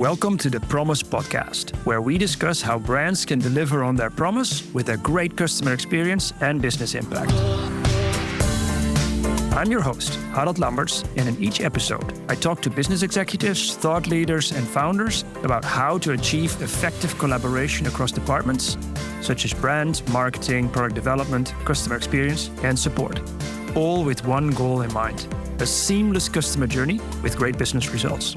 Welcome to the Promise Podcast, where we discuss how brands can deliver on their promise with a great customer experience and business impact. I'm your host, Harald Lamberts, and in each episode, I talk to business executives, thought leaders, and founders about how to achieve effective collaboration across departments, such as brand, marketing, product development, customer experience, and support, all with one goal in mind: a seamless customer journey with great business results.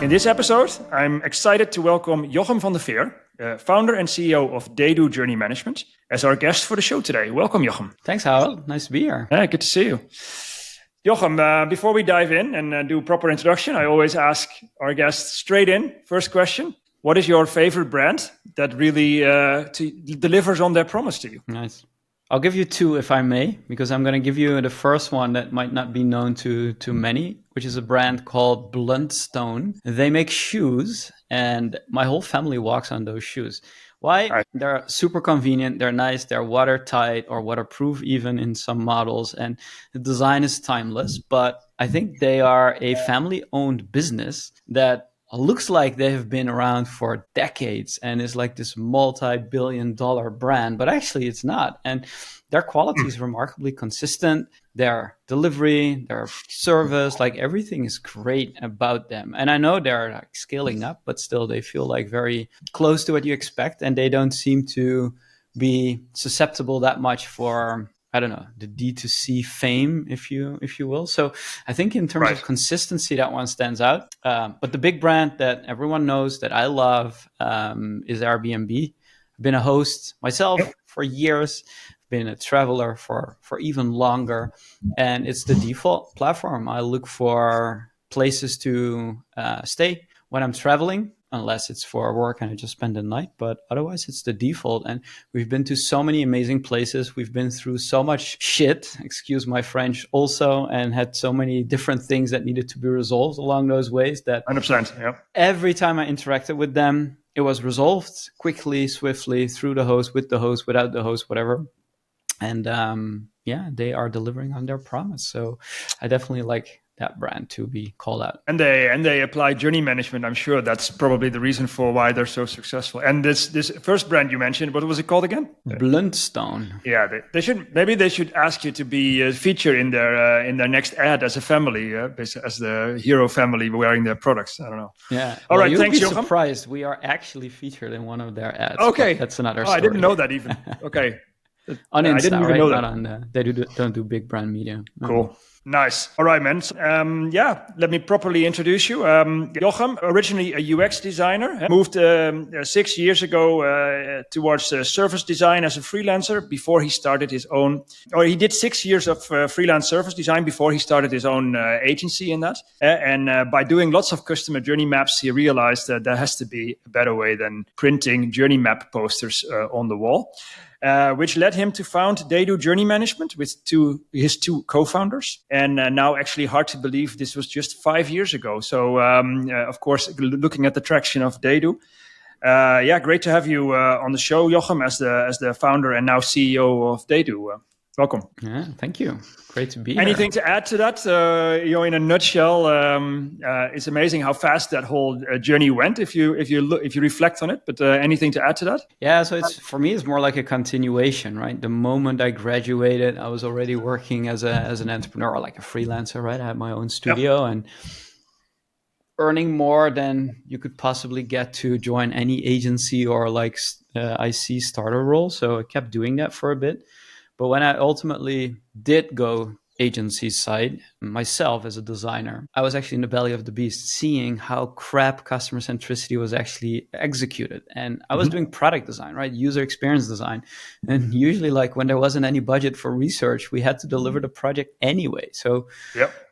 In this episode, I'm excited to welcome Jochem van Veer, founder and CEO of TheyDo Journey Management, as our guest for the show today. Welcome, Jochem. Thanks, Harold. Nice to be here. Good to see you. Jochem, before we dive in and do a proper introduction, I always ask our guests straight in. First question: what is your favorite brand that really delivers on their promise to you? Nice. I'll give you two, if I may, because I'm going to give you the first one that might not be known to many, which is a brand called Bluntstone. They make shoes, and my whole family walks on those shoes. Why? Right. They're super convenient, they're nice, they're watertight or waterproof even in some models, and the design is timeless. But I think they are a family-owned business that looks like they have been around for decades and is like this multi-billion-dollar brand, but actually it's not. And their quality is remarkably consistent. Their delivery, their service, like everything is great about them. And I know they're like scaling up, but still they feel like very close to what you expect, and they don't seem to be susceptible that much for, I don't know, the D2C fame, if you will. So I think in terms of consistency, that one stands out. But the big brand that everyone knows that I love is Airbnb. I've been a host myself for years, been a traveler for even longer, and it's the default platform. I look for places to stay when I'm traveling, unless it's for work and I just spend the night, but otherwise it's the default. And we've been to so many amazing places. We've been through so much shit, excuse my French also, and had so many different things that needed to be resolved along those ways that 100%, yeah. Every time I interacted with them, it was resolved quickly, swiftly, through the host, with the host, without the host, whatever. And they are delivering on their promise. So I definitely like that brand to be called out. And they apply journey management. I'm sure that's probably the reason for why they're so successful. And this first brand you mentioned, what was it called again? Bluntstone. Yeah, they should ask you to be featured in their next ad as a family, as the hero family wearing their products. I don't know. Yeah. All right. Thanks, Jochem. You'll be surprised. We are actually featured in one of their ads. Okay. That's another story. I didn't know that even. Okay. On Insta, I didn't even know that. Not on they don't do big brand media. No. Cool. Nice. All right, man. Let me properly introduce you. Jochem, originally a UX designer, moved 6 years ago towards service design as a freelancer before he started his own, or he did 6 years of freelance service design before he started his own agency in that. And by doing lots of customer journey maps, he realized that there has to be a better way than printing journey map posters on the wall. Which led him to found TheyDo Journey Management with his two co-founders. And now actually hard to believe this was just 5 years ago. So, of course, looking at the traction of TheyDo. Great to have you on the show, Jochem, as the founder and now CEO of TheyDo. Welcome. Yeah, thank you. Great to be here. Anything to add to that? In a nutshell, it's amazing how fast that whole journey went. If you reflect on it, but anything to add to that? Yeah, so for me, it's more like a continuation, right? The moment I graduated, I was already working as an entrepreneur, like a freelancer, right? I had my own studio and earning more than you could possibly get to join any agency or IC starter role. So I kept doing that for a bit. But when I ultimately did go agency side myself as a designer, I was actually in the belly of the beast, seeing how crap customer centricity was actually executed. And I was doing product design, right? User experience design. And usually when there wasn't any budget for research, we had to deliver the project anyway. So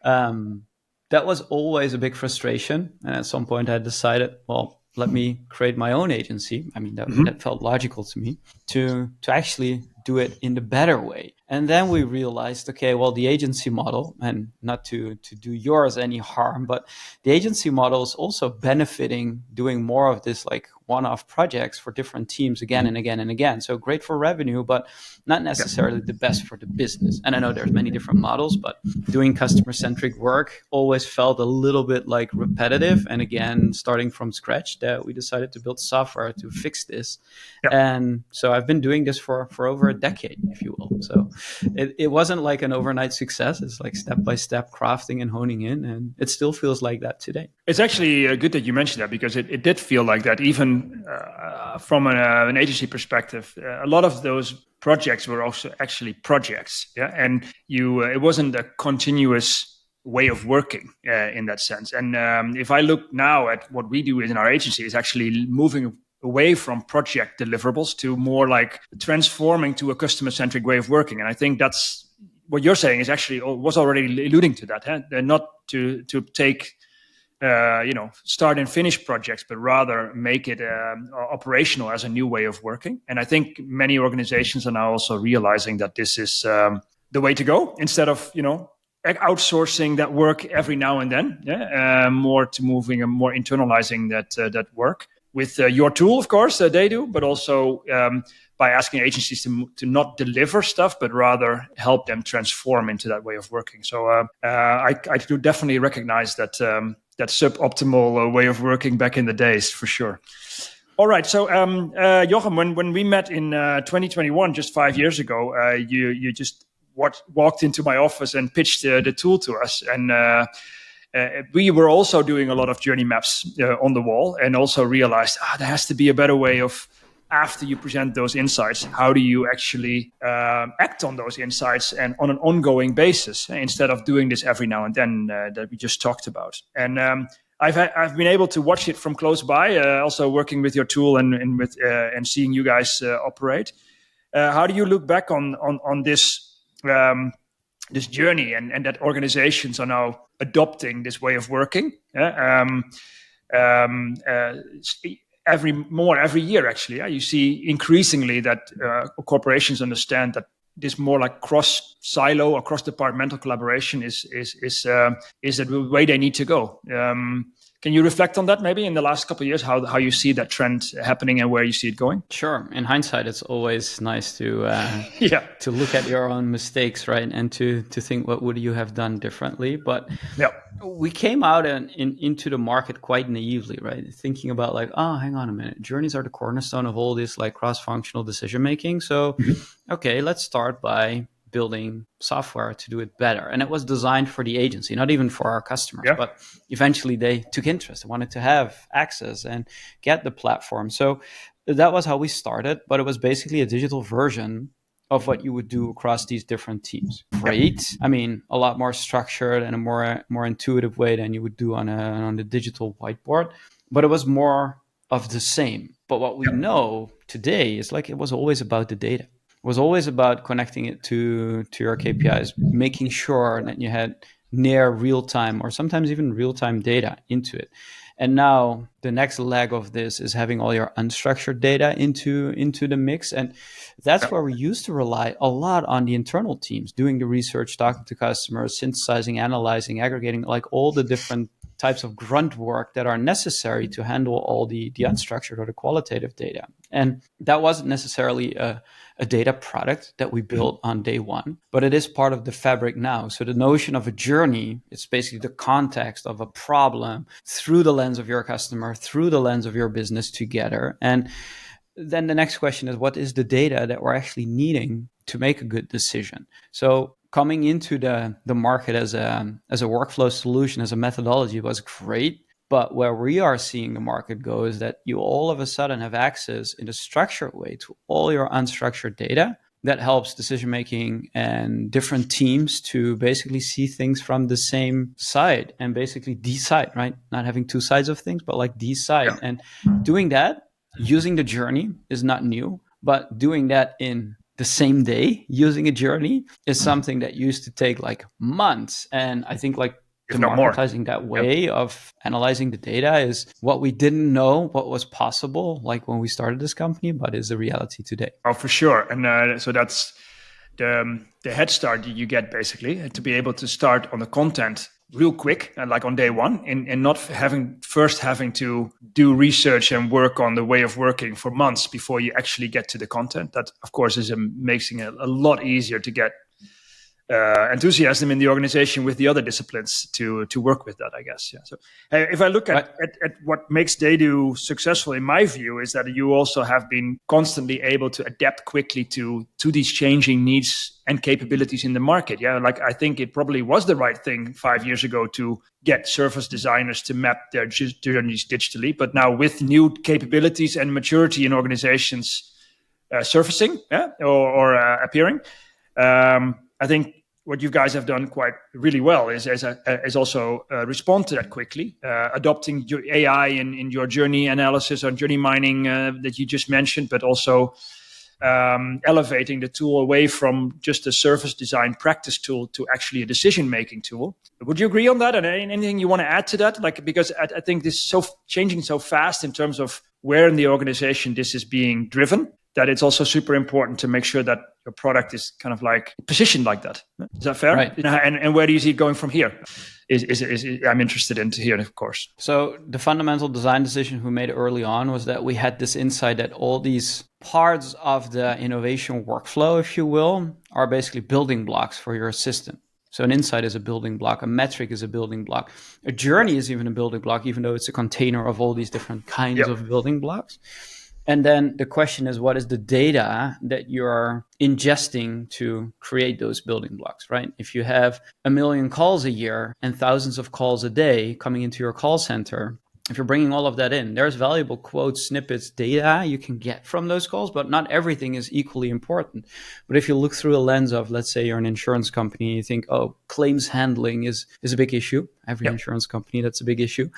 that was always a big frustration. And at some point I decided, well, let me create my own agency. I mean, that felt logical to me to actually do it in the better way. And then we realized, okay, well, the agency model, and not to do yours any harm, but the agency model is also benefiting doing more of this like one-off projects for different teams again and again and again. So great for revenue, but not necessarily the best for the business. And I know there's many different models, but doing customer-centric work always felt a little bit like repetitive. And again, starting from scratch, that we decided to build software to fix this. Yeah. And so I've been doing this for over a decade, if you will. So it wasn't like an overnight success. It's like step-by-step crafting and honing in. And it still feels like that today. It's actually good that you mentioned that, because it did feel like that, even from an agency perspective. A lot of those projects were also actually projects, yeah, and it wasn't a continuous way of working in that sense. And if I look now at what we do in our agency, is actually moving away from project deliverables to more like transforming to a customer-centric way of working. And I think that's what you're saying is actually was already alluding to that, huh? Not to take start and finish projects, but rather make it operational as a new way of working. And I think many organizations are now also realizing that this is the way to go, instead of outsourcing that work every now and then. More to moving and more internalizing that work with your tool, of course, TheyDo, but also by asking agencies to not deliver stuff, but rather help them transform into that way of working. So I do definitely recognize that that suboptimal way of working back in the days, for sure. All right. So Jochem, when we met in 2021, just 5 years ago, you just walked into my office and pitched the tool to us. And we were also doing a lot of journey maps on the wall, and also realized there has to be a better way of, after you present those insights, how do you actually act on those insights and on an ongoing basis, instead of doing this every now and then that we just talked about. And I've been able to watch it from close by, also working with your tool and seeing you guys operate. How do you look back on this this journey, and that organizations are now adopting this way of working? Every year, actually, you see increasingly that corporations understand that this more like cross silo or cross departmental collaboration is the way they need to go. Can you reflect on that maybe in the last couple of years, how you see that trend happening and where you see it going? Sure. In hindsight, it's always nice to to look at your own mistakes, right? And to think, what would you have done differently? But we came out into the market quite naively, right? Thinking about like, hang on a minute. Journeys are the cornerstone of all this like cross-functional decision making. So, okay, let's start by building software to do it better. And it was designed for the agency, not even for our customers. But eventually they took interest, wanted to have access and get the platform. So that was how we started. But it was basically a digital version of what you would do across these different teams. Great. I mean, a lot more structured and a more intuitive way than you would do on the digital whiteboard. But it was more of the same. But what we know today is like, it was always about the data. Was always about connecting it to your KPIs, making sure that you had near real-time or sometimes even real-time data into it. And now the next leg of this is having all your unstructured data into the mix. And that's where we used to rely a lot on the internal teams, doing the research, talking to customers, synthesizing, analyzing, aggregating, like all the different types of grunt work that are necessary to handle all the unstructured or the qualitative data. And that wasn't necessarily a data product that we built on day one, but it is part of the fabric now. So the notion of a journey, it's basically the context of a problem through the lens of your customer, through the lens of your business together. And then the next question is, what is the data that we're actually needing to make a good decision? So coming into the market as a workflow solution, as a methodology, was great. But where we are seeing the market go is that you all of a sudden have access in a structured way to all your unstructured data that helps decision-making and different teams to basically see things from the same side and basically decide, right? Not having two sides of things, but like decide. And doing that, using the journey is not new, but doing that in the same day using a journey is something that used to take like months. And I think like democratizing that way of analyzing the data is what we didn't know what was possible like when we started this company, but is the reality today. Oh, for sure. And so the head start you get basically to be able to start on the content real quick and like on day one, and not having to do research and work on the way of working for months before you actually get to the content. That of course is making it a lot easier to get enthusiasm in the organization with the other disciplines to work with that, I guess. Yeah. So if I look at what makes TheyDo successful, in my view, is that you also have been constantly able to adapt quickly to these changing needs and capabilities in the market. Yeah, like I think it probably was the right thing 5 years ago to get service designers to map their journeys digitally. But now with new capabilities and maturity in organizations surfacing or appearing, I think what you guys have done quite really well is also respond to that quickly, adopting your AI in your journey analysis or journey mining that you just mentioned, but also elevating the tool away from just a service design practice tool to actually a decision-making tool. Would you agree on that? And anything you want to add to that? Like, because I think this is so changing so fast in terms of where in the organization this is being driven, that it's also super important to make sure that your product is kind of like positioned like that. Is that fair? Right. And where do you see it going from here? I'm interested in to hear, of course. So the fundamental design decision we made early on was that we had this insight that all these parts of the innovation workflow, if you will, are basically building blocks for your system. So an insight is a building block, a metric is a building block, a journey is even a building block, even though it's a container of all these different kinds of building blocks. And then the question is, what is the data that you're ingesting to create those building blocks, right? If you have 1 million calls a year and thousands of calls a day coming into your call center, if you're bringing all of that in, there's valuable quotes, snippets, data you can get from those calls, but not everything is equally important. But if you look through a lens of, let's say you're an insurance company, you think, oh, claims handling is a big issue. Every insurance company, that's a big issue.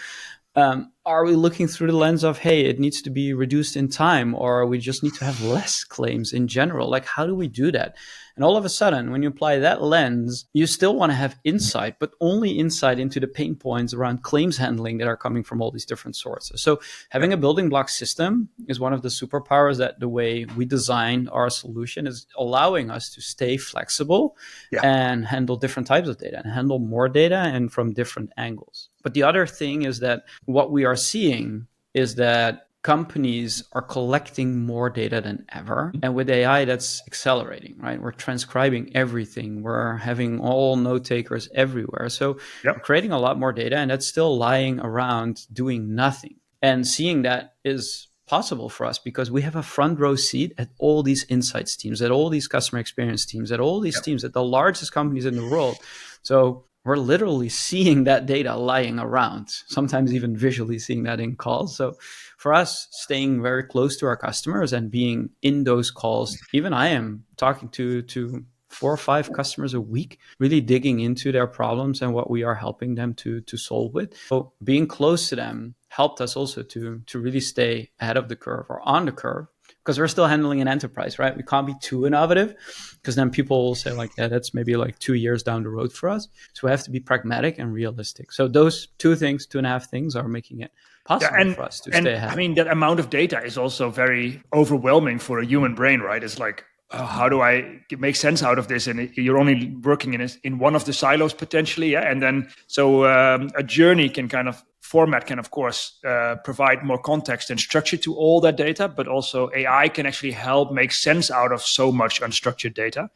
Are we looking through the lens of, hey, it needs to be reduced in time, or we just need to have less claims in general? Like, how do we do that? And all of a sudden, when you apply that lens, you still want to have insight, but only insight into the pain points around claims handling that are coming from all these different sources. So having a building block system is one of the superpowers that the way we design our solution is allowing us to stay flexible and handle different types of data and handle more data and from different angles. But the other thing is that what we are seeing is that companies are collecting more data than ever. And with AI, that's accelerating, right? We're transcribing everything. We're having all note takers everywhere. So we're creating a lot more data, and that's still lying around doing nothing. And seeing that is possible for us because we have a front row seat at all these insights teams, at all these customer experience teams, at all these teams, at the largest companies in the world. So we're literally seeing that data lying around, sometimes even visually seeing that in calls. So for us, staying very close to our customers and being in those calls, even I am talking to 4 or 5 customers a week, really digging into their problems and what we are helping them to solve with. So being close to them helped us also to really stay ahead of the curve or on the curve, because we're still handling an enterprise, right? We can't be too innovative because then people will say like, yeah, that's maybe like 2 years down the road for us. So we have to be pragmatic and realistic. So those 2.5 things are making it possible for us to stay ahead. I mean, that amount of data is also very overwhelming for a human brain, right? It's like, how do I make sense out of this? And you're only working in one of the silos potentially. Yeah? And then, so a journey can kind of format can, of course, provide more context and structure to all that data, but also AI can actually help make sense out of so much unstructured data.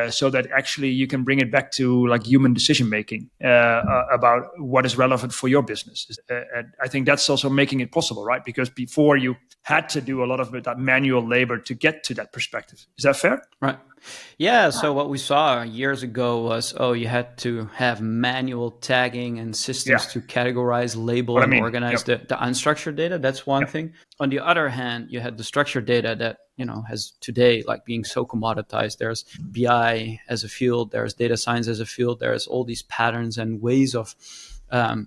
So that actually you can bring it back to like human decision making about what is relevant for your business. And I think that's also making it possible, right? Because before you had to do a lot of that manual labor to get to that perspective. Is that fair? Right. Yeah. So what we saw years ago was, you had to have manual tagging and systems to categorize, label, and organize the unstructured data. That's one thing. On the other hand, you had the structured data that, has today like being so commoditized. There's BI as a field, there's data science as a field, there's all these patterns and ways of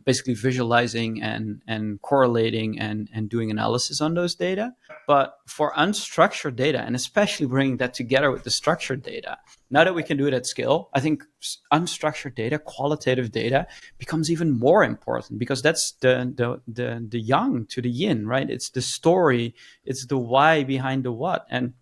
basically visualizing and correlating and doing analysis on those data. But for unstructured data, and especially bringing that together with the structured data, now that we can do it at scale, I think unstructured data, qualitative data, becomes even more important because that's the yang to the yin, right? It's the story, it's the why behind the what. And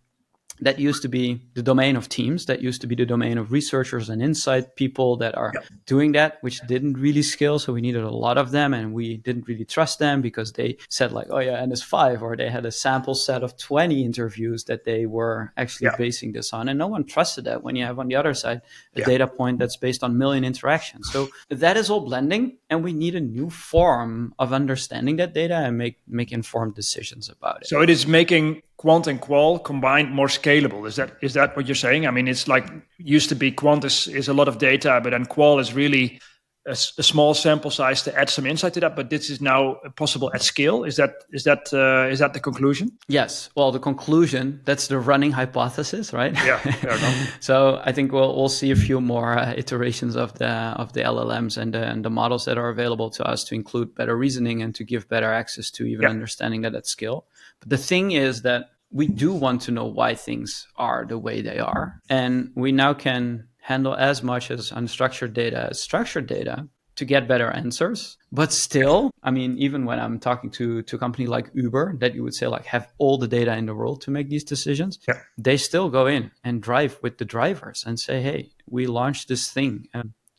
that used to be the domain of teams, that used to be the domain of researchers and insight people that are doing that, which didn't really scale. So we needed a lot of them, and we didn't really trust them because they said like, oh yeah, NS5, or they had a sample set of 20 interviews that they were actually basing this on. And no one trusted that when you have on the other side a data point that's based on million interactions. So that is all blending, and we need a new form of understanding that data and make informed decisions about it. So it is making quant and qual combined more scalable. Is that what you're saying? I mean, it's like used to be quant is a lot of data, but then qual is really a small sample size to add some insight to that. But this is now possible at scale. Is that the conclusion? Yes. Well, the conclusion, that's the running hypothesis, right? Yeah. Fair enough. So I think we'll see a few more iterations of the LLMs and the models that are available to us to include better reasoning and to give better access to even understanding that at scale. But the thing is that we do want to know why things are the way they are. And we now can handle as much as unstructured data as structured data to get better answers. But still, I mean, even when I'm talking to a company like Uber, that you would say like have all the data in the world to make these decisions, they still go in and drive with the drivers and say, hey, we launched this thing.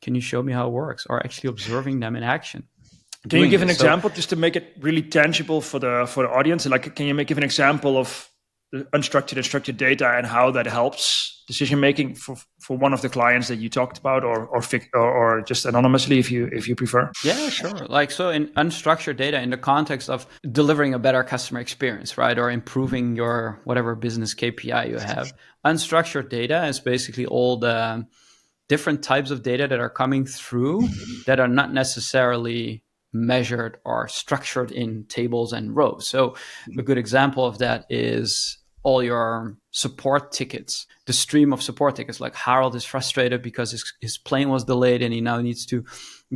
Can you show me how it works? Or actually observing them in action. Can you give an example just to make it really tangible for the audience? Like, can you give an example of the unstructured and structured data and how that helps decision making for one of the clients that you talked about, or just anonymously if you prefer? Yeah, sure. Like, so in unstructured data in the context of delivering a better customer experience, right, or improving your whatever business KPI you have, unstructured data is basically all the different types of data that are coming through that are not necessarily measured or structured in tables and rows. So a good example of that is all your support tickets, the stream of support tickets. Like Harold is frustrated because his plane was delayed and he now needs to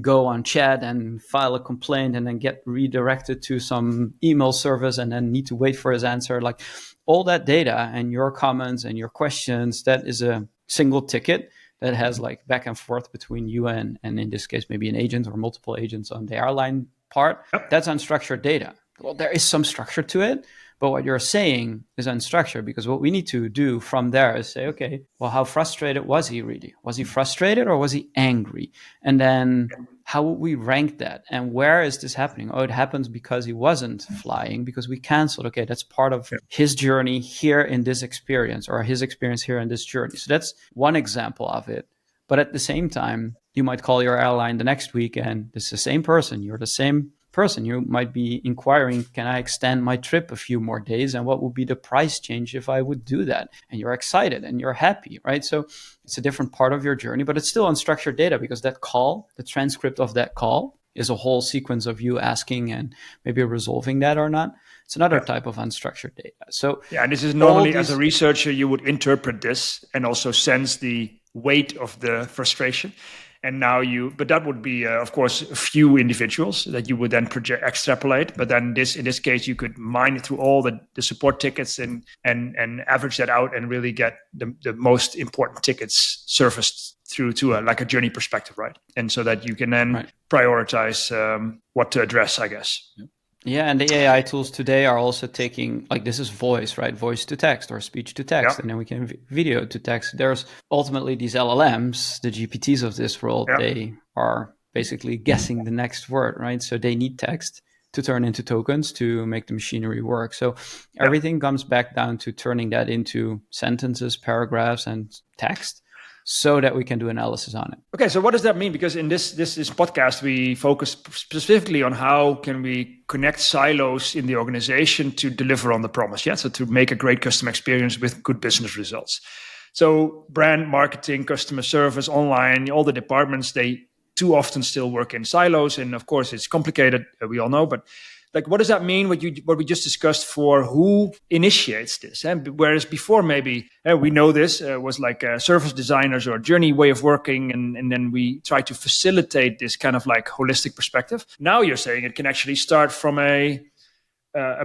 go on chat and file a complaint and then get redirected to some email service and then need to wait for his answer. Like all that data and your comments and your questions, that is a single ticket that has like back and forth between you and in this case, maybe an agent or multiple agents on the airline part. That's unstructured data. Well, there is some structure to it, but what you're saying is unstructured, because what we need to do from there is say, okay, well, how frustrated was he really? Was he frustrated or was he angry? And then how would we rank that? And where is this happening? Oh, it happens because he wasn't flying, because we canceled. Okay, that's part of his journey here in this experience, or his experience here in this journey. So that's one example of it. But at the same time, you might call your airline the next week and it's the same person. You're the same person. You might be inquiring, can I extend my trip a few more days? And what would be the price change if I would do that? And you're excited and you're happy, right? So it's a different part of your journey, but it's still unstructured data, because that call, the transcript of that call, is a whole sequence of you asking and maybe resolving that or not. It's another type of unstructured data. So and this is normally, as a researcher, you would interpret this and also sense the weight of the frustration. And now but that would be, of course, a few individuals that you would then extrapolate. But then in this case, you could mine through all the support tickets and average that out and really get the most important tickets surfaced through to a journey perspective, right? And so that you can then prioritize what to address, I guess. Yeah, and the AI tools today are also taking, like, this is voice, right? Voice to text or speech to text, and then we can video to text. There's ultimately these LLMs, the GPTs of this world, they are basically guessing the next word, right? So they need text to turn into tokens to make the machinery work. So everything comes back down to turning that into sentences, paragraphs, and text, so that we can do analysis on it. Okay, so what does that mean? Because in this podcast, we focus specifically on how can we connect silos in the organization to deliver on the promise, so to make a great customer experience with good business results. So brand, marketing, customer service, online, all the departments, they too often still work in silos. And of course, it's complicated, we all know, but like, what does that mean? What we just discussed for who initiates this? And whereas before, maybe we know this was like service designers or journey way of working, and then we try to facilitate this kind of like holistic perspective. Now you're saying it can actually start from a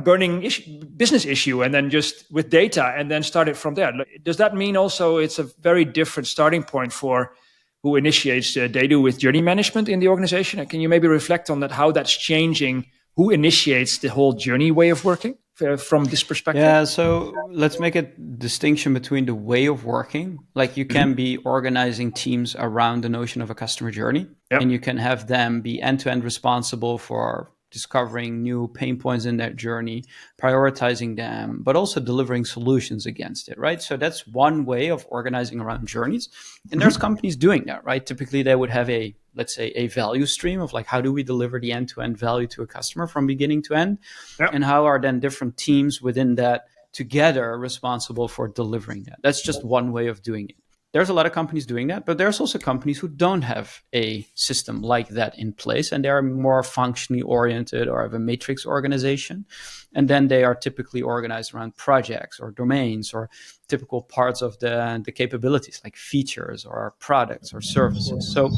burning business issue, and then just with data, and then start it from there. Does that mean also it's a very different starting point for who initiates TheyDo with journey management in the organization? Can you maybe reflect on that? How that's changing? Who initiates the whole journey way of working from this perspective? Yeah, so let's make a distinction between the way of working. Like you can be organizing teams around the notion of a customer journey, and you can have them be end-to-end responsible for discovering new pain points in that journey, prioritizing them, but also delivering solutions against it, right? So that's one way of organizing around journeys. And there's companies doing that, right? Typically they would have let's say a value stream of like, how do we deliver the end-to-end value to a customer from beginning to end? And how are then different teams within that together responsible for delivering that? That's just one way of doing it. There's a lot of companies doing that, but there's also companies who don't have a system like that in place, and they are more functionally oriented or have a matrix organization. And then they are typically organized around projects or domains or typical parts of the capabilities like features or products or services. So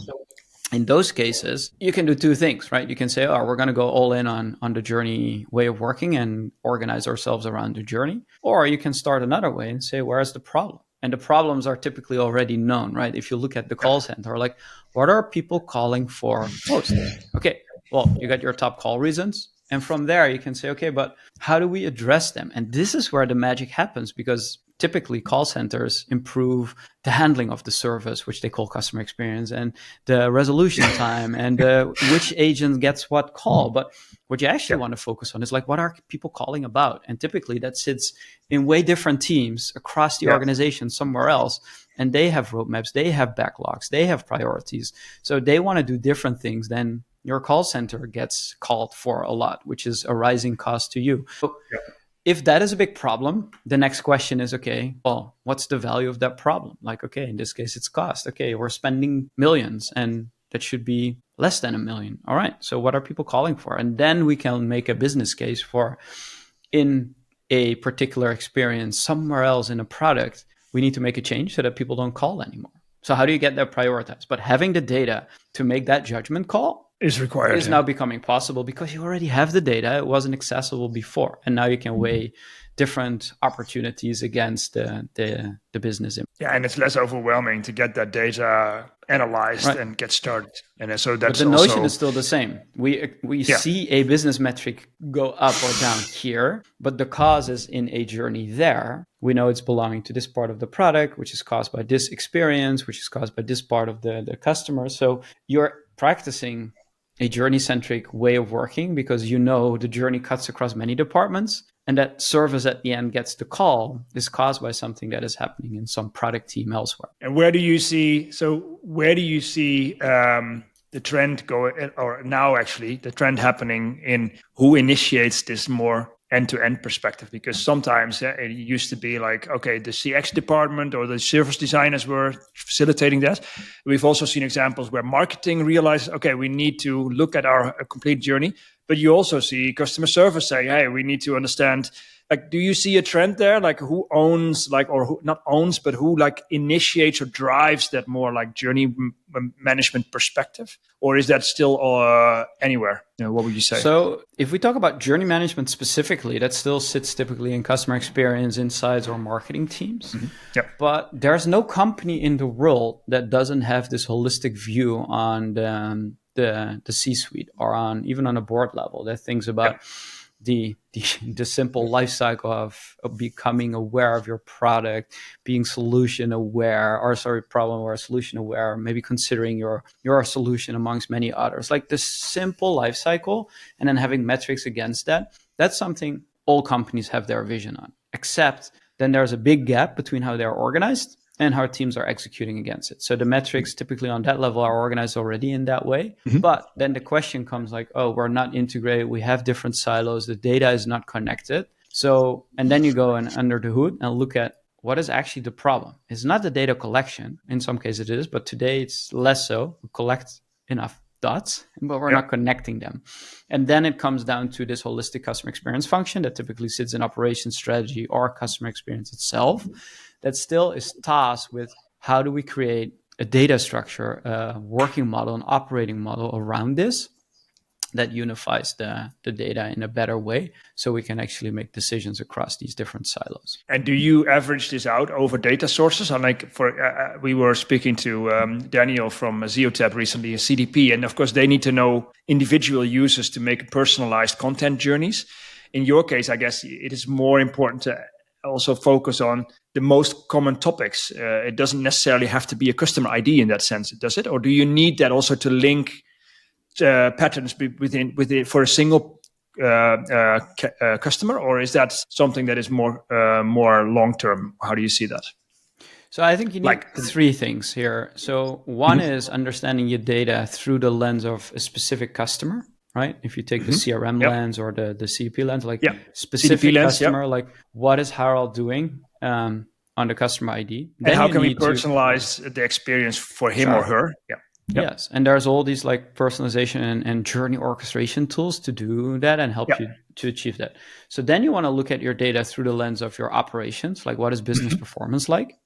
in those cases, you can do two things, right? You can say, oh, we're going to go all in on the journey way of working and organize ourselves around the journey. Or you can start another way and say, where's the problem? And the problems are typically already known, right? If you look at the call center, like, what are people calling for most? Okay, well, you got your top call reasons. And from there, you can say, okay, but how do we address them? And this is where the magic happens, because typically call centers improve the handling of the service, which they call customer experience, and the resolution time and which agent gets what call. But what you actually want to focus on is like, what are people calling about? And typically that sits in way different teams across the organization somewhere else. And they have roadmaps, they have backlogs, they have priorities. So they want to do different things than your call center gets called for a lot, which is a rising cost to you. So, if that is a big problem, the next question is, okay, well, what's the value of that problem? Like, okay, in this case, it's cost. Okay, we're spending millions and that should be less than $1 million. All right, so what are people calling for? And then we can make a business case for, in a particular experience somewhere else in a product, we need to make a change so that people don't call anymore. So how do you get that prioritized? But having the data to make that judgment call is required. Is now becoming possible because you already have the data. It wasn't accessible before. And now you can weigh different opportunities against the business. Yeah, and it's less overwhelming to get that data analyzed and get started. And so that's but the notion is still the same. We see a business metric go up or down here, but the cause is in a journey there. We know it's belonging to this part of the product, which is caused by this experience, which is caused by this part of the customer. So you're practicing a journey-centric way of working because you know the journey cuts across many departments, and that service at the end gets the call is caused by something that is happening in some product team elsewhere. And where do you see the trend go, or now actually the trend happening in who initiates this more end-to-end perspective? Because sometimes it used to be like, okay, the CX department or the service designers were facilitating that. We've also seen examples where marketing realized, okay, we need to look at our complete journey. But you also see customer service say, hey, we need to understand, like, do you see a trend there? Like who owns, like, or who not owns, but who like initiates or drives that more like journey management perspective? Or is that still anywhere? What would you say? So if we talk about journey management specifically, that still sits typically in customer experience, insights, or marketing teams. Mm-hmm. Yeah. But there's no company in the world that doesn't have this holistic view on the C-suite or even on a board level that thinks about the simple life cycle of becoming aware of your product, being problem aware, solution aware, maybe considering your solution amongst many others. Like this simple life cycle, and then having metrics against that. That's something all companies have their vision on, except then there's a big gap between how they're organized and how teams are executing against it. So the metrics typically on that level are organized already in that way. Mm-hmm. But then the question comes like, oh, we're not integrated. We have different silos. The data is not connected. So, and then you go under the hood and look at what is actually the problem. It's not the data collection. In some cases it is, but today it's less so. We collect enough dots, but we're not connecting them. And then it comes down to this holistic customer experience function that typically sits in operations strategy or customer experience itself. That still is tasked with how do we create a data structure, a working model, an operating model around this that unifies the data in a better way so we can actually make decisions across these different silos. And do you average this out over data sources? We were speaking to Daniel from Zeotap recently, a CDP, and of course they need to know individual users to make personalized content journeys. in your case, I guess it is more important to also focus on the most common topics. It doesn't necessarily have to be a customer ID in that sense, does it? Or do you need that also to link patterns within for a single customer, or is that something that is more long term? How do you see that? So I think you need three things here. So one is understanding your data through the lens of a specific customer, right? If you take the CRM lens or the CDP lens, specific CDP customer, lens, what is Harold doing on the customer ID? And how can we personalize the experience for him or her? Yeah. Yep. Yes, and there's all these personalization and journey orchestration tools to do that and help you to achieve that. So then you want to look at your data through the lens of your operations, like what is business performance like?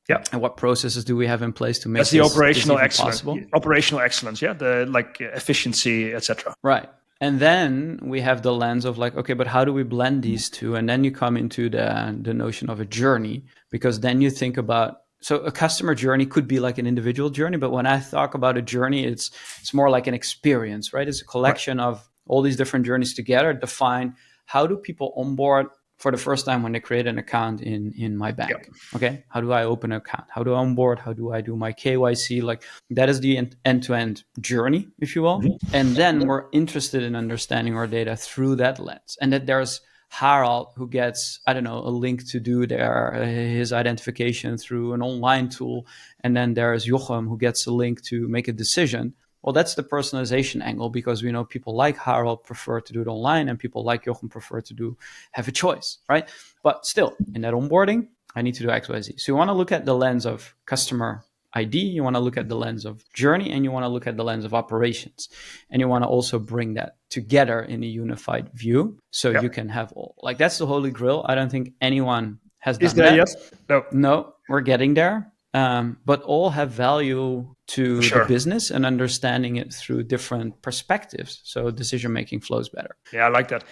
Yeah, and what processes do we have in place to make that's the operational excellence? Operational excellence, the efficiency, etc. Right. And then we have the lens of okay, but how do we blend these two? And then you come into the notion of a journey, because then you think about, so a customer journey could be like an individual journey, but when I talk about a journey, it's more like an experience, right? It's a collection of all these different journeys together. Define how do people onboard for the first time when they create an account in my bank. Yep. Okay, how do I open an account? How do I onboard? How do I do my KYC? That is the end-to-end journey, if you will. Mm-hmm. And then we're interested in understanding our data through that lens. And that there's Harold who gets, a link to do his identification through an online tool. And then there's Jochem who gets a link to make a decision. Well, that's the personalization angle, because we know people like Harold prefer to do it online and people like Jochem prefer to have a choice, right? But still, in that onboarding, I need to do X, Y, Z. So you want to look at the lens of customer ID, you want to look at the lens of journey, and you want to look at the lens of operations. And you want to also bring that together in a unified view so you can have all. That's the holy grail. I don't think anyone has done that. Is there yet? No, we're getting there. But all have value to the business and understanding it through different perspectives. So decision-making flows better. Yeah, I like that.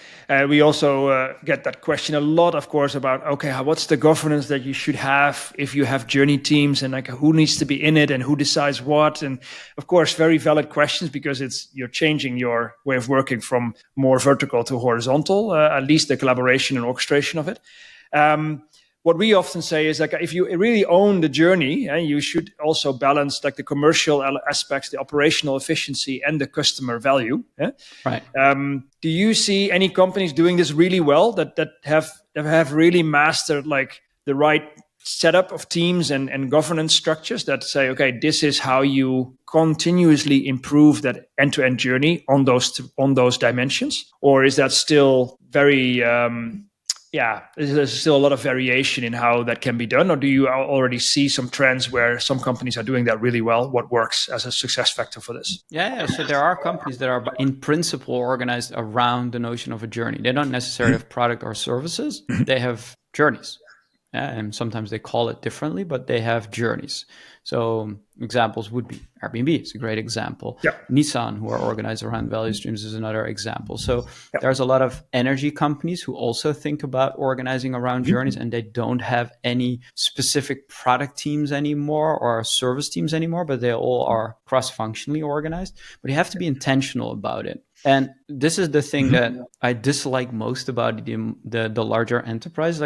We also get that question a lot, of course, about, what's the governance that you should have if you have journey teams, and who needs to be in it and who decides what? And of course, very valid questions, because you're changing your way of working from more vertical to horizontal, at least the collaboration and orchestration of it. What we often say is if you really own the journey, you should also balance the commercial aspects, the operational efficiency, and the customer value. Right. Do you see any companies doing this really well that have really mastered the right setup of teams and governance structures that say, okay, this is how you continuously improve that end-to-end journey on those dimensions? Or is that still very there's still a lot of variation in how that can be done? Or do you already see some trends where some companies are doing that really well? What works as a success factor for this? Yeah. So there are companies that are in principle organized around the notion of a journey. They don't necessarily have product or services. They have journeys. And sometimes they call it differently, but they have journeys. So examples would be Airbnb. It's a great example. Nissan, who are organized around value streams, is another example. So there's a lot of energy companies who also think about organizing around journeys, and they don't have any specific product teams anymore or service teams anymore, but they all are cross-functionally organized. But you have to be intentional about it. And this is the thing that I dislike most about the larger enterprise,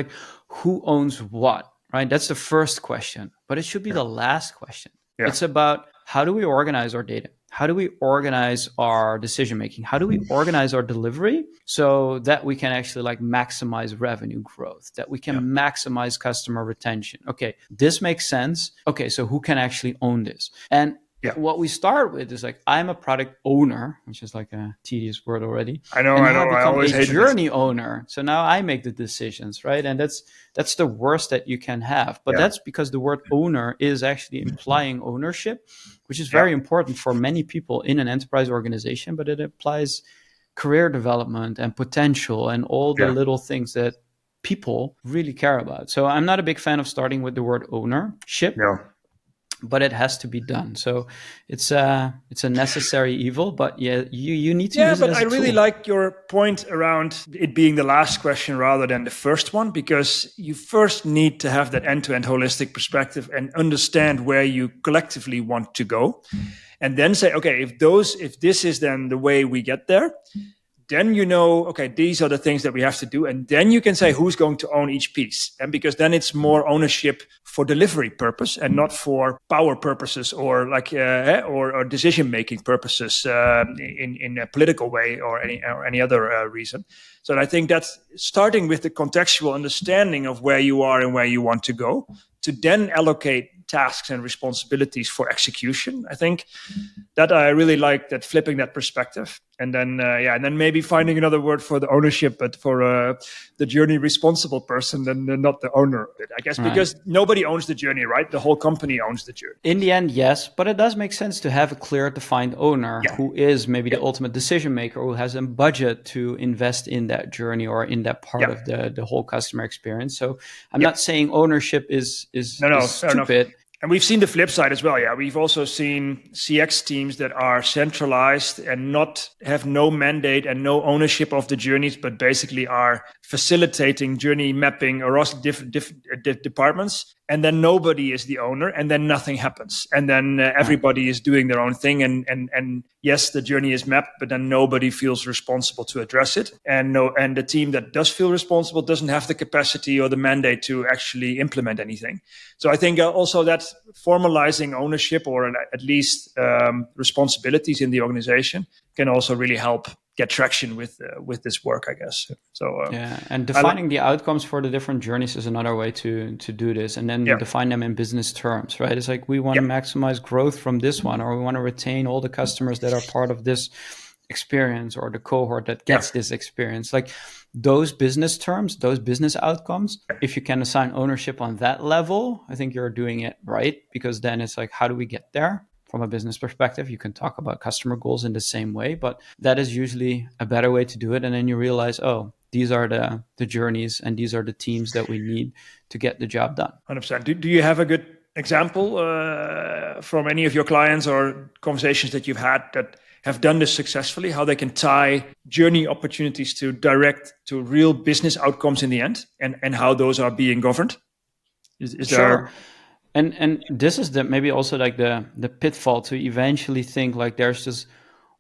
who owns what, right? That's the first question, but it should be the last question. Yeah. It's about, how do we organize our data? How do we organize our decision-making? How do we organize our delivery so that we can actually maximize revenue growth, that we can maximize customer retention? Okay, this makes sense. Okay, so who can actually own this? And what we start with is I'm a product owner, which is a tedious word already. I know. I always hate a journey owner. So now I make the decisions, right? And that's the worst that you can have. But that's because the word owner is actually implying ownership, which is very important for many people in an enterprise organization. But it implies career development and potential and all the little things that people really care about. So I'm not a big fan of starting with the word ownership. No. But it has to be done. So it's a necessary evil, but you need to use it as a tool. Yeah, but I really like your point around it being the last question rather than the first one, because you first need to have that end-to-end holistic perspective and understand where you collectively want to go. And then say, okay, if this is then the way we get there, then you know, okay, these are the things that we have to do. And then you can say who's going to own each piece. And because then it's more ownership for delivery purpose and not for power purposes or or decision-making purposes in a political way or any other reason. So I think that's starting with the contextual understanding of where you are and where you want to go, to then allocate tasks and responsibilities for execution. I think that I really like that, flipping that perspective. And then, and then maybe finding another word for the ownership, but for the journey responsible person, then not the owner of it, I guess, right. Because nobody owns the journey, right? The whole company owns the journey. In the end, yes, but it does make sense to have a clear defined owner who is maybe the ultimate decision maker, who has a budget to invest in that journey or in that part of the whole customer experience. So I'm not saying ownership is stupid. And we've seen the flip side as well. Yeah, we've also seen CX teams that are centralized and have no mandate and no ownership of the journeys, but basically are facilitating journey mapping across different departments. And then nobody is the owner, and then nothing happens. And then everybody is doing their own thing. And yes, the journey is mapped, but then nobody feels responsible to address it. And the team that does feel responsible doesn't have the capacity or the mandate to actually implement anything. So I think also that formalizing ownership or at least responsibilities in the organization can also really help get traction with this work, I guess. So and defining the outcomes for the different journeys is another way to do this, and then define them in business terms, right? It's like we want to maximize growth from this one, or we want to retain all the customers that are part of this experience or the cohort that gets this experience. Like those business terms, those business outcomes, if you can assign ownership on that level, I think you're doing it right, because then it's like, how do we get there? From a business perspective, you can talk about customer goals in the same way, but that is usually a better way to do it. And then you realize, oh, these are the journeys and these are the teams that we need to get the job done. 100%. Do you have a good example from any of your clients or conversations that you've had that have done this successfully, how they can tie journey opportunities to to real business outcomes in the end, and how those are being governed? Is there... And this is maybe also like the pitfall to eventually think like there's just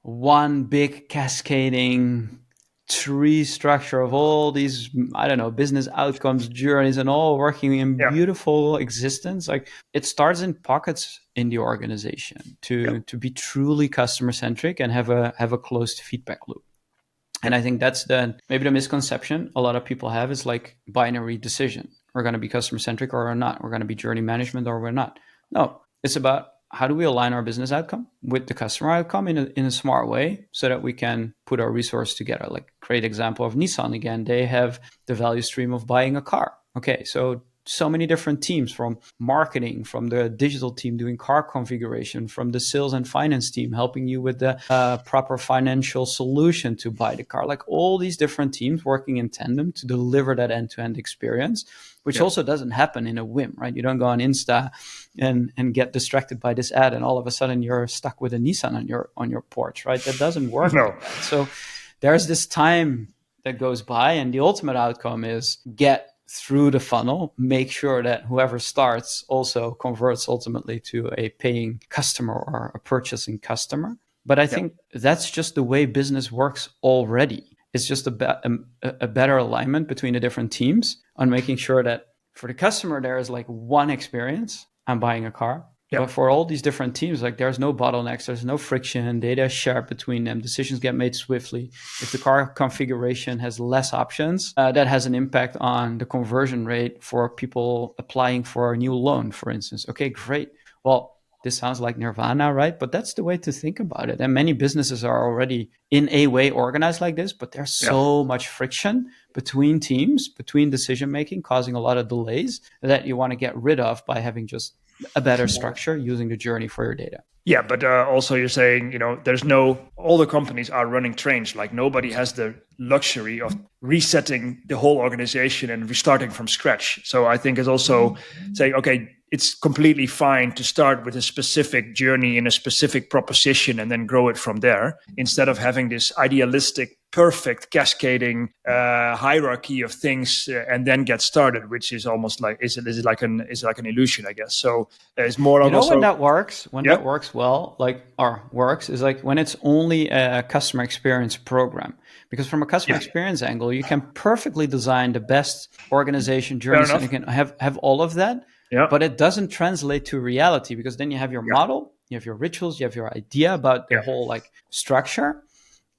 one big cascading tree structure of all these, I don't know, business outcomes, journeys, and all working in beautiful existence. Like it starts in pockets in the organization to be truly customer centric and have a closed feedback loop. And I think that's maybe the misconception a lot of people have is like binary decision. We're going to be customer centric or we're not. We're going to be journey management or we're not. No, it's about how do we align our business outcome with the customer outcome in a smart way so that we can put our resource together. Like great example of Nissan again. They have the value stream of buying a car. Okay, so many different teams, from marketing, from the digital team doing car configuration, from the sales and finance team helping you with the proper financial solution to buy the car. Like all these different teams working in tandem to deliver that end-to-end experience, which also doesn't happen in a whim, right? You don't go on Insta and get distracted by this ad and all of a sudden you're stuck with a Nissan on your porch, right? That doesn't work. No. Like that. So there's this time that goes by, and the ultimate outcome is get through the funnel, make sure that whoever starts also converts ultimately to a paying customer or a purchasing customer. But I think that's just the way business works already. It's just a better alignment between the different teams on making sure that for the customer, there is like one experience. I'm buying a car. Yep. But for all these different teams, like there's no bottlenecks, there's no friction, data is shared between them, decisions get made swiftly. If the car configuration has less options, that has an impact on the conversion rate for people applying for a new loan, for instance. Okay, great. Well, this sounds like nirvana, right? But that's the way to think about it. And many businesses are already in a way organized like this, but there's so much friction between teams, between decision-making, causing a lot of delays that you want to get rid of by having just a better structure using the journey for your data. Yeah, but also you're saying, all the companies are running trains. Like nobody has the luxury of resetting the whole organization and restarting from scratch. So I think it's also saying, okay, it's completely fine to start with a specific journey in a specific proposition and then grow it from there, instead of having this idealistic, perfect cascading hierarchy of things and then get started, which is almost like is like an illusion, I guess. So it's more of when that works, that works well, is like when it's only a customer experience program. Because from a customer experience angle, you can perfectly design the best organization journeys, and you can have all of that. Yeah. But it doesn't translate to reality, because then you have your model, you have your rituals, you have your idea about the whole like structure.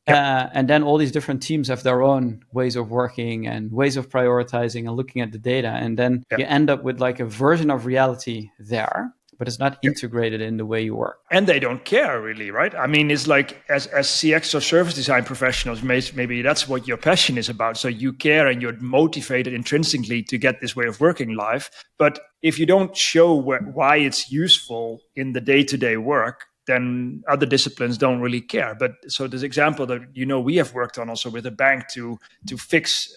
And then all these different teams have their own ways of working and ways of prioritizing and looking at the data. And then you end up with like a version of reality there, but it's not integrated in the way you work. And they don't care really, right? I mean, it's like as CX or service design professionals, maybe that's what your passion is about. So you care and you're motivated intrinsically to get this way of working live. But if you don't show why it's useful in the day-to-day work, then other disciplines don't really care. But so this example that we have worked on also with a bank to fix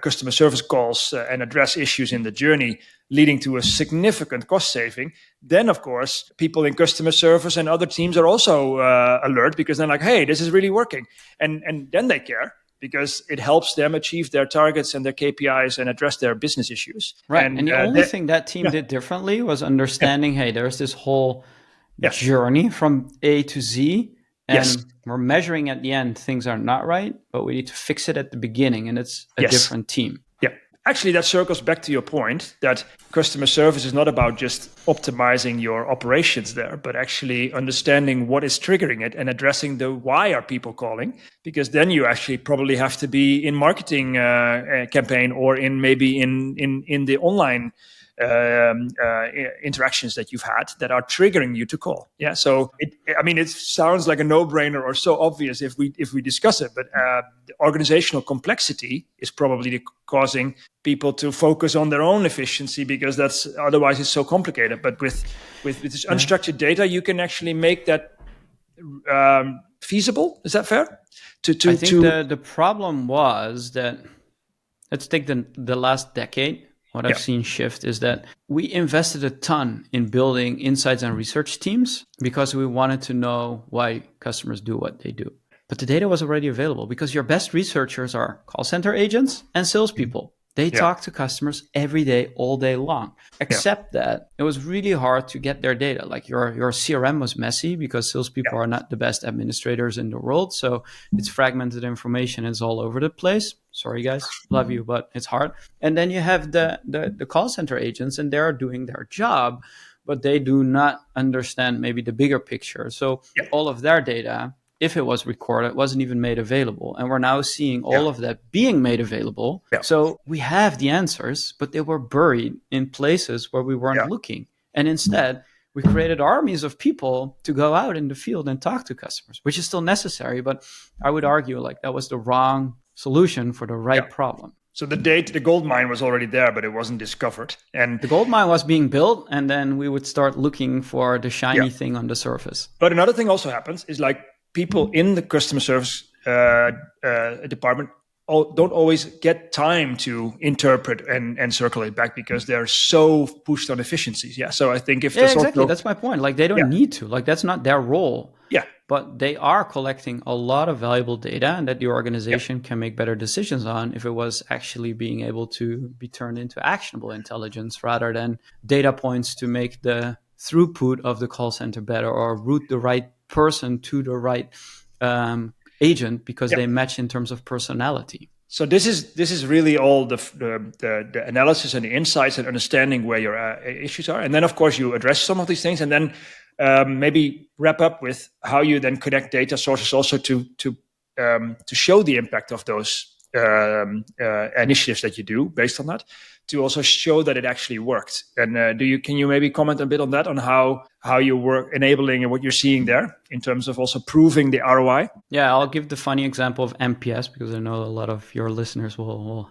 customer service calls and address issues in the journey, leading to a significant cost saving, then of course people in customer service and other teams are also alert, because they're like, hey, this is really working, and then they care because it helps them achieve their targets and their KPIs and address their business issues. Right, and the only thing that team did differently was understanding, hey, there's this whole journey from A to Z. And we're measuring at the end, things are not right, but we need to fix it at the beginning, and it's a different team. Yeah. Actually, that circles back to your point that customer service is not about just optimizing your operations there, but actually understanding what is triggering it and addressing the why are people calling, because then you actually probably have to be in marketing campaign or in maybe in the online interactions that you've had that are triggering you to call. Yeah. So it sounds like a no-brainer or so obvious if we discuss it, but the organizational complexity is probably causing people to focus on their own efficiency, because otherwise it's so complicated. But with this unstructured data, you can actually make that feasible. Is that fair? I think the problem was that, let's take the last decade. What I've seen shift is that we invested a ton in building insights and research teams because we wanted to know why customers do what they do. But the data was already available, because your best researchers are call center agents and salespeople. They talk to customers every day, all day long, except that it was really hard to get their data. Like your CRM was messy because salespeople are not the best administrators in the world. So it's fragmented information. It's all over the place. Sorry, guys, love you, but it's hard. And then you have the call center agents, and they're doing their job, but they do not understand maybe the bigger picture. So all of their data, if it was recorded, wasn't even made available. And we're now seeing all of that being made available. Yeah. So we have the answers, but they were buried in places where we weren't looking. And instead, we created armies of people to go out in the field and talk to customers, which is still necessary. But I would argue like that was the wrong solution for the right problem. So the gold mine was already there, but it wasn't discovered. And the gold mine was being built, and then we would start looking for the shiny thing on the surface. But another thing also happens is like people in the customer service department don't always get time to interpret and circulate back because they're so pushed on efficiencies. Yeah. So I think if exactly, that's my point. Like they don't need to. Like that's not their role. Yeah. But they are collecting a lot of valuable data, and that the organization can make better decisions on if it was actually being able to be turned into actionable intelligence rather than data points to make the throughput of the call center better or route the right person to the right agent because they match in terms of personality. So this is really all the analysis and the insights and understanding where your issues are, and then of course you address some of these things, and then maybe wrap up with how you then connect data sources also to show the impact of those initiatives that you do based on that, to also show that it actually worked. And can you maybe comment a bit on that, on how you work enabling and what you're seeing there in terms of also proving the ROI? Yeah, I'll give the funny example of MPS because I know a lot of your listeners will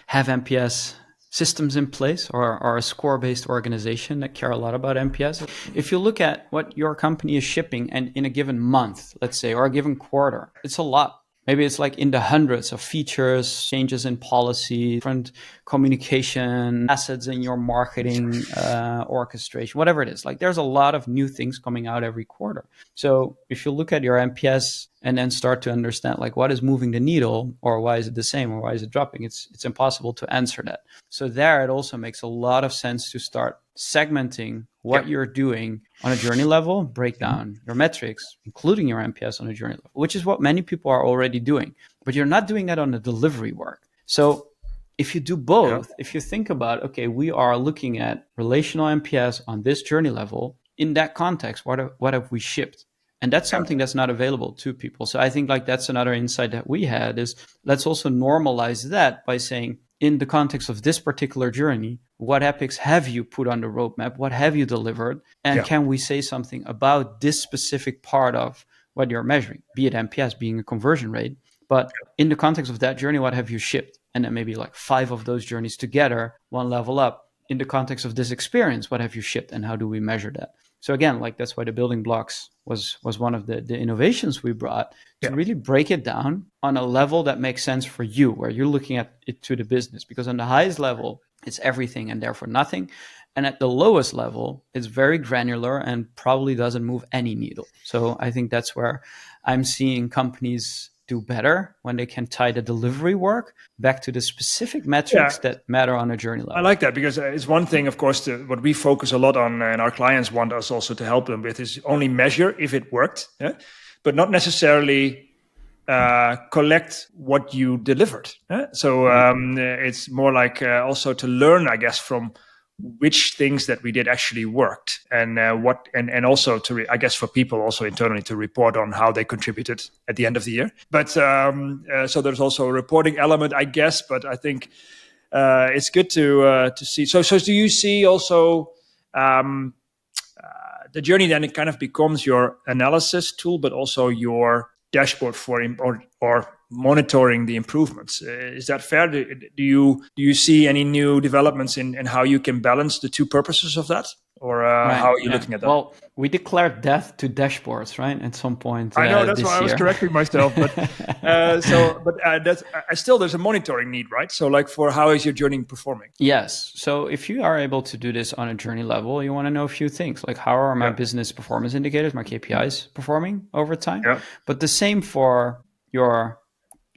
have MPS systems in place or are a score-based organization that care a lot about MPS. If you look at what your company is shipping and in a given month, let's say, or a given quarter, it's a lot. maybe it's like in the hundreds of features, changes in policy, different communication, assets in your marketing orchestration, whatever it is. Like there's a lot of new things coming out every quarter. So if you look at your NPS and then start to understand like what is moving the needle, or why is it the same, or why is it dropping, it's impossible to answer that. So there it also makes a lot of sense to start segmenting what you're doing on a journey level, break down your metrics, including your NPS on a journey level, which is what many people are already doing. But you're not doing that on the delivery work. So if you do both, if you think about, okay, we are looking at relational NPS on this journey level, in that context, what have we shipped? And that's something that's not available to people. So I think like that's another insight that we had is let's also normalize that by saying, in the context of this particular journey, what epics have you put on the roadmap? What have you delivered? And can we say something about this specific part of what you're measuring, be it NPS, being a conversion rate? But in the context of that journey, what have you shipped? And then maybe like 5 of those journeys together, one level up. In the context of this experience, what have you shipped and how do we measure that? So again, like that's why the building blocks was one of the innovations we brought to really break it down on a level that makes sense for you, where you're looking at it to the business. Because on the highest level, it's everything and therefore nothing. And at the lowest level, it's very granular and probably doesn't move any needle. So I think that's where I'm seeing companies do better when they can tie the delivery work back to the specific metrics that matter on a journey level. I like that, because it's one thing, of course, what we focus a lot on and our clients want us also to help them with is only measure if it worked, but not necessarily collect what you delivered. So it's more like also to learn, I guess, from which things that we did actually worked, and also to I guess for people also internally to report on how they contributed at the end of the year. But so there's also a reporting element, I guess. But I think it's good to see. So do you see also the journey then it kind of becomes your analysis tool, but also your dashboard for or monitoring the improvements? Is that fair? Do you see any new developments in how you can balance the two purposes of that, or how are you looking at that? Well, we declared death to dashboards, right? At some point, I know that's why I was correcting myself, but still there's a monitoring need, right? So, like, for how is your journey performing? Yes. So, if you are able to do this on a journey level, you want to know a few things, like how are my business performance indicators, my KPIs, performing over time? Yeah. But the same for your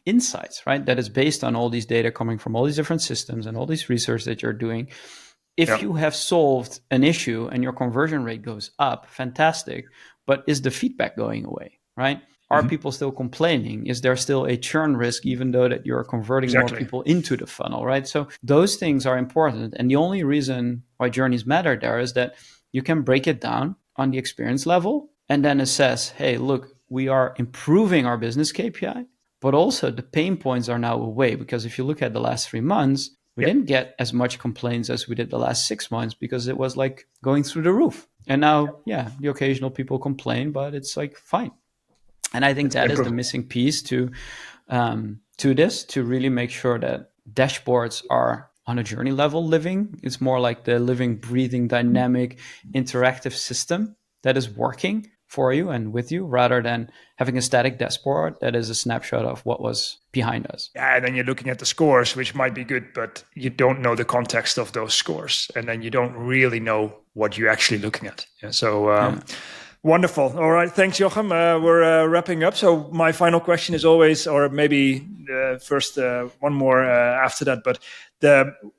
insights, right? That is based on all these data coming from all these different systems and all this research that you're doing. If you have solved an issue and your conversion rate goes up, fantastic. But is the feedback going away, right? Are people still complaining? Is there still a churn risk, even though that you're converting more people into the funnel, right? So those things are important. And the only reason why journeys matter there is that you can break it down on the experience level and then assess, hey, look, we are improving our business KPI, but also the pain points are now away. Because if you look at the last 3 months, we didn't get as much complaints as we did the last 6 months, because it was like going through the roof. And now, the occasional people complain, but it's like fine. And I think that is the missing piece to this, to really make sure that dashboards are on a journey level living. It's more like the living, breathing, dynamic, interactive system that is working for you and with you, rather than having a static dashboard that is a snapshot of what was behind us. Yeah, and then you're looking at the scores, which might be good, but you don't know the context of those scores. And then you don't really know what you're actually looking at. Wonderful. All right. Thanks, Jochem. We're wrapping up. So my final question is always, or maybe first one more after that, but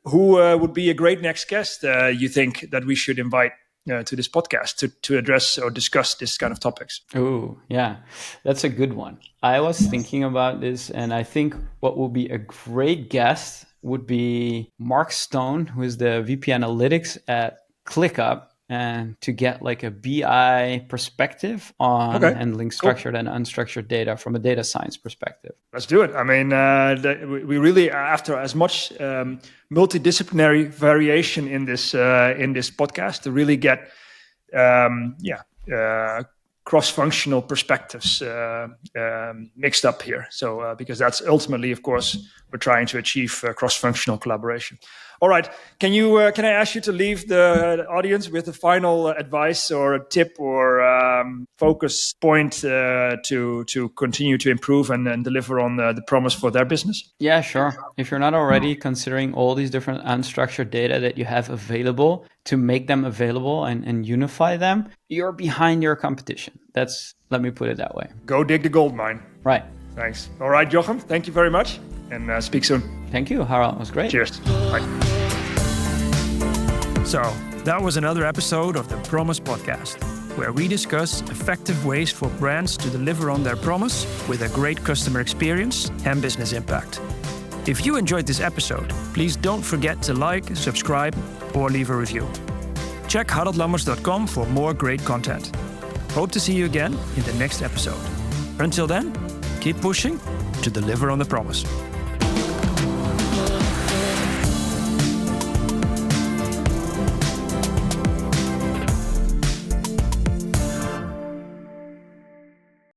who would be a great next guest you think that we should invite to this podcast to address or discuss this kind of topics? Oh, yeah, that's a good one. I was thinking about this, and I think what would be a great guest would be Mark Stone, who is the VP Analytics at ClickUp, and to get like a BI perspective on handling structured and unstructured data from a data science perspective. Let's do it. I mean, we really, after as much multidisciplinary variation in this podcast, to really get cross-functional perspectives mixed up here. So because that's ultimately, of course, we're trying to achieve cross-functional collaboration. All right. Can I ask you to leave the audience with a final advice or a tip or focus point to continue to improve and deliver on the promise for their business? Yeah, sure. If you're not already considering all these different unstructured data that you have available to make them available and unify them, you're behind your competition. Let me put it that way. Go dig the gold mine. Right. Thanks. All right, Jochem, thank you very much, and speak soon. Thank you, Harald. It was great. Cheers. Bye. So, that was another episode of the Promise Podcast, where we discuss effective ways for brands to deliver on their promise with a great customer experience and business impact. If you enjoyed this episode, please don't forget to like, subscribe, or leave a review. Check haroldlammers.com for more great content. Hope to see you again in the next episode. Until then, keep pushing to deliver on the promise.